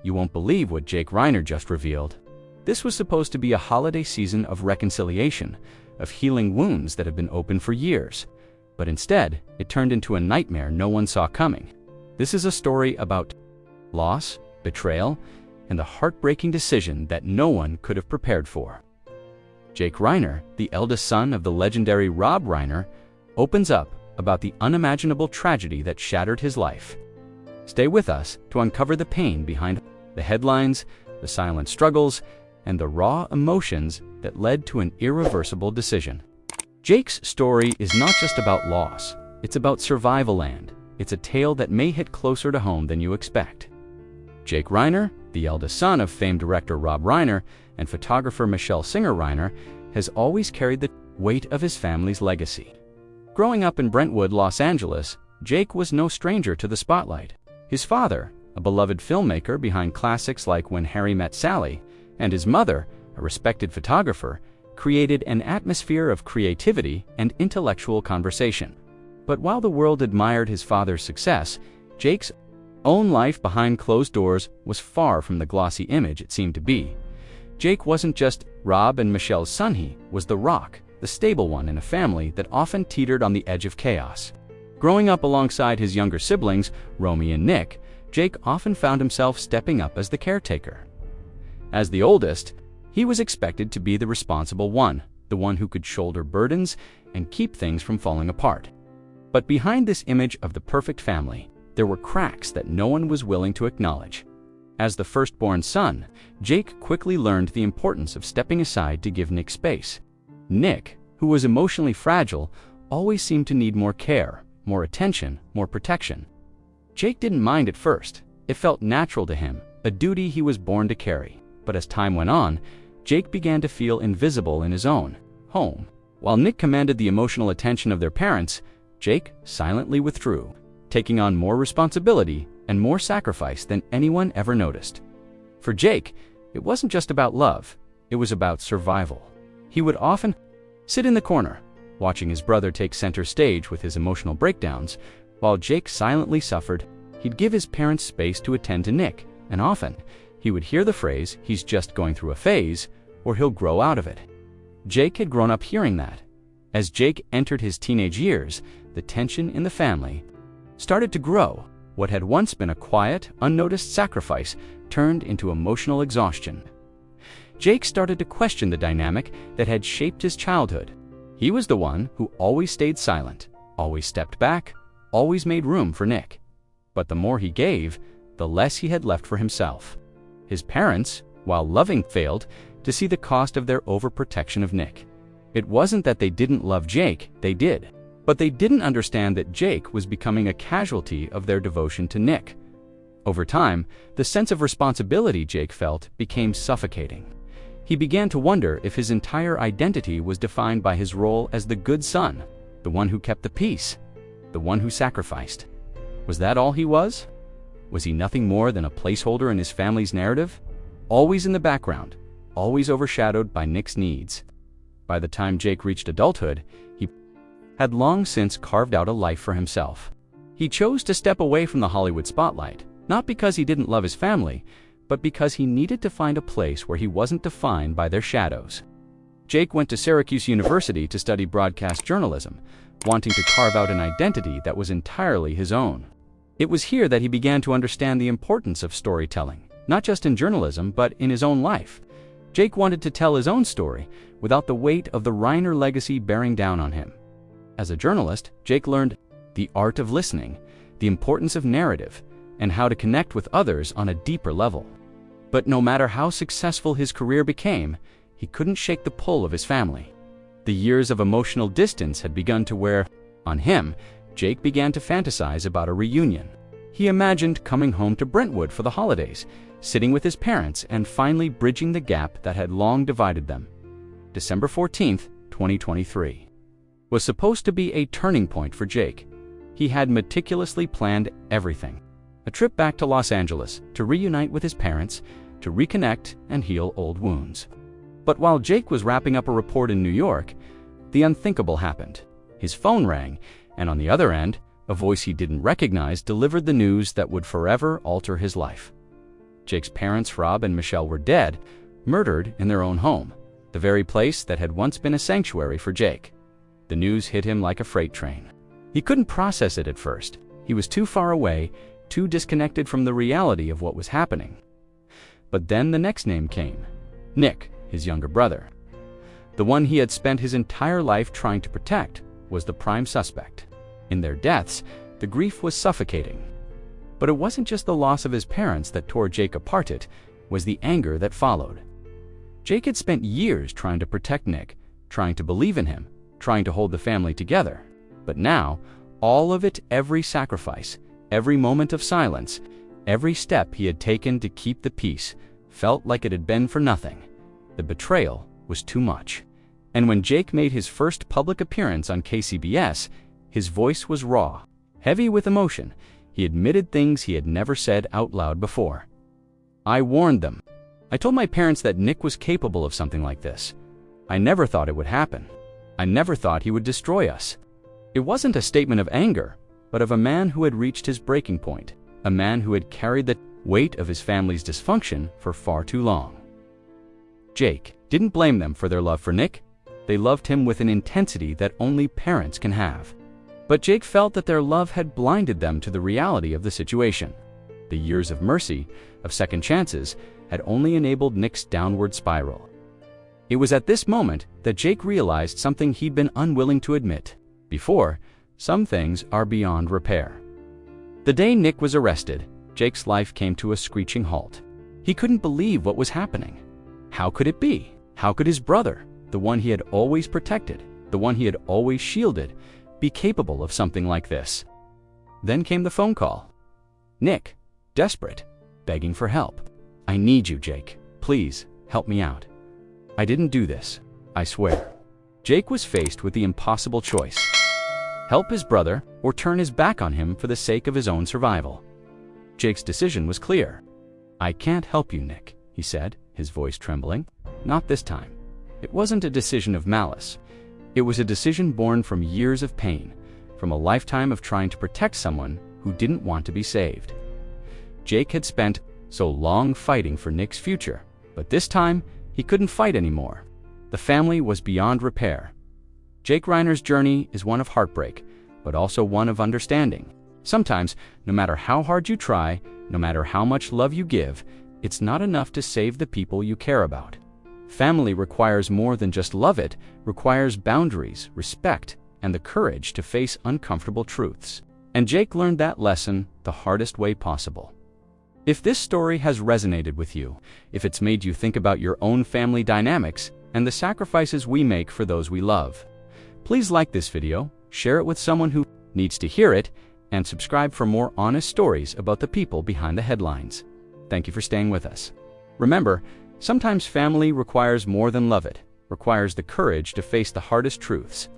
You won't believe what Jake Reiner just revealed. This was supposed to be a holiday season of reconciliation, of healing wounds that have been open for years. But instead, it turned into a nightmare no one saw coming. This is a story about loss, betrayal, and the heartbreaking decision that no one could have prepared for. Jake Reiner, the eldest son of the legendary Rob Reiner, opens up about the unimaginable tragedy that shattered his life. Stay with us to uncover the pain behind the headlines, the silent struggles, and the raw emotions that led to an irreversible decision. Jake's story is not just about loss, it's about survival, and it's a tale that may hit closer to home than you expect. Jake Reiner, the eldest son of famed director Rob Reiner and photographer Michelle Singer Reiner, has always carried the weight of his family's legacy. Growing up in Brentwood, Los Angeles, Jake was no stranger to the spotlight. His father, a beloved filmmaker behind classics like When Harry Met Sally, and his mother, a respected photographer, created an atmosphere of creativity and intellectual conversation. But while the world admired his father's success, Jake's own life behind closed doors was far from the glossy image it seemed to be. Jake wasn't just Rob and Michelle's son, he was the rock, the stable one in a family that often teetered on the edge of chaos. Growing up alongside his younger siblings, Romy and Nick, Jake often found himself stepping up as the caretaker. As the oldest, he was expected to be the responsible one, the one who could shoulder burdens and keep things from falling apart. But behind this image of the perfect family, there were cracks that no one was willing to acknowledge. As the firstborn son, Jake quickly learned the importance of stepping aside to give Nick space. Nick, who was emotionally fragile, always seemed to need more care, more attention, more protection. Jake didn't mind at first. It felt natural to him, a duty he was born to carry. But as time went on, Jake began to feel invisible in his own home. While Nick commanded the emotional attention of their parents, Jake silently withdrew, taking on more responsibility and more sacrifice than anyone ever noticed. For Jake, it wasn't just about love, it was about survival. He would often sit in the corner, watching his brother take center stage with his emotional breakdowns. While Jake silently suffered, he'd give his parents space to attend to Nick, and often, he would hear the phrase, "He's just going through a phase," or "He'll grow out of it." Jake had grown up hearing that. As Jake entered his teenage years, the tension in the family started to grow. What had once been a quiet, unnoticed sacrifice turned into emotional exhaustion. Jake started to question the dynamic that had shaped his childhood. He was the one who always stayed silent, always stepped back, always made room for Nick. But the more he gave, the less he had left for himself. His parents, while loving, failed to see the cost of their overprotection of Nick. It wasn't that they didn't love Jake, they did. But they didn't understand that Jake was becoming a casualty of their devotion to Nick. Over time, the sense of responsibility Jake felt became suffocating. He began to wonder if his entire identity was defined by his role as the good son, the one who kept the peace, the one who sacrificed. Was that all he was? Was he nothing more than a placeholder in his family's narrative? Always in the background, always overshadowed by Nick's needs. By the time Jake reached adulthood, he had long since carved out a life for himself. He chose to step away from the Hollywood spotlight, not because he didn't love his family, but because he needed to find a place where he wasn't defined by their shadows. Jake went to Syracuse University to study broadcast journalism, wanting to carve out an identity that was entirely his own. It was here that he began to understand the importance of storytelling, not just in journalism, but in his own life. Jake wanted to tell his own story without the weight of the Reiner legacy bearing down on him. As a journalist, Jake learned the art of listening, the importance of narrative, and how to connect with others on a deeper level. But no matter how successful his career became, he couldn't shake the pull of his family. The years of emotional distance had begun to wear on him. Jake began to fantasize about a reunion. He imagined coming home to Brentwood for the holidays, sitting with his parents, and finally bridging the gap that had long divided them. December 14th, 2023, was supposed to be a turning point for Jake. He had meticulously planned everything. A trip back to Los Angeles to reunite with his parents, to reconnect and heal old wounds. But while Jake was wrapping up a report in New York, the unthinkable happened. His phone rang, and on the other end, a voice he didn't recognize delivered the news that would forever alter his life. Jake's parents, Rob and Michelle, were dead, murdered in their own home, the very place that had once been a sanctuary for Jake. The news hit him like a freight train. He couldn't process it at first. He was too far away, too disconnected from the reality of what was happening. But then the next name came. Nick, his younger brother. The one he had spent his entire life trying to protect was the prime suspect. In their deaths, the grief was suffocating. But it wasn't just the loss of his parents that tore Jake apart, it was the anger that followed. Jake had spent years trying to protect Nick, trying to believe in him, trying to hold the family together. But now, all of it, every sacrifice, every moment of silence, every step he had taken to keep the peace, felt like it had been for nothing. The betrayal was too much. And when Jake made his first public appearance on KCBS, his voice was raw, heavy with emotion. He admitted things he had never said out loud before. "I warned them. I told my parents that Nick was capable of something like this. I never thought it would happen. I never thought he would destroy us." It wasn't a statement of anger, but of a man who had reached his breaking point, a man who had carried the weight of his family's dysfunction for far too long. Jake didn't blame them for their love for Nick. They loved him with an intensity that only parents can have. But Jake felt that their love had blinded them to the reality of the situation. The years of mercy, of second chances, had only enabled Nick's downward spiral. It was at this moment that Jake realized something he'd been unwilling to admit. Before, some things are beyond repair. The day Nick was arrested, Jake's life came to a screeching halt. He couldn't believe what was happening. How could it be? How could his brother, the one he had always protected, the one he had always shielded, be capable of something like this? Then came the phone call. Nick, desperate, begging for help. "I need you, Jake. Please, help me out. I didn't do this, I swear." Jake was faced with the impossible choice: help his brother or turn his back on him for the sake of his own survival. Jake's decision was clear. "I can't help you, Nick," he said, his voice trembling. "Not this time." It wasn't a decision of malice. It was a decision born from years of pain, from a lifetime of trying to protect someone who didn't want to be saved. Jake had spent so long fighting for Nick's future, but this time he couldn't fight anymore. The family was beyond repair. Jake Reiner's journey is one of heartbreak, but also one of understanding. Sometimes, no matter how hard you try, no matter how much love you give, it's not enough to save the people you care about. Family requires more than just love. It requires boundaries, respect, and the courage to face uncomfortable truths. And Jake learned that lesson the hardest way possible. If this story has resonated with you, if it's made you think about your own family dynamics and the sacrifices we make for those we love, please like this video, share it with someone who needs to hear it, and subscribe for more honest stories about the people behind the headlines. Thank you for staying with us. Remember, sometimes family requires more than love. It requires the courage to face the hardest truths.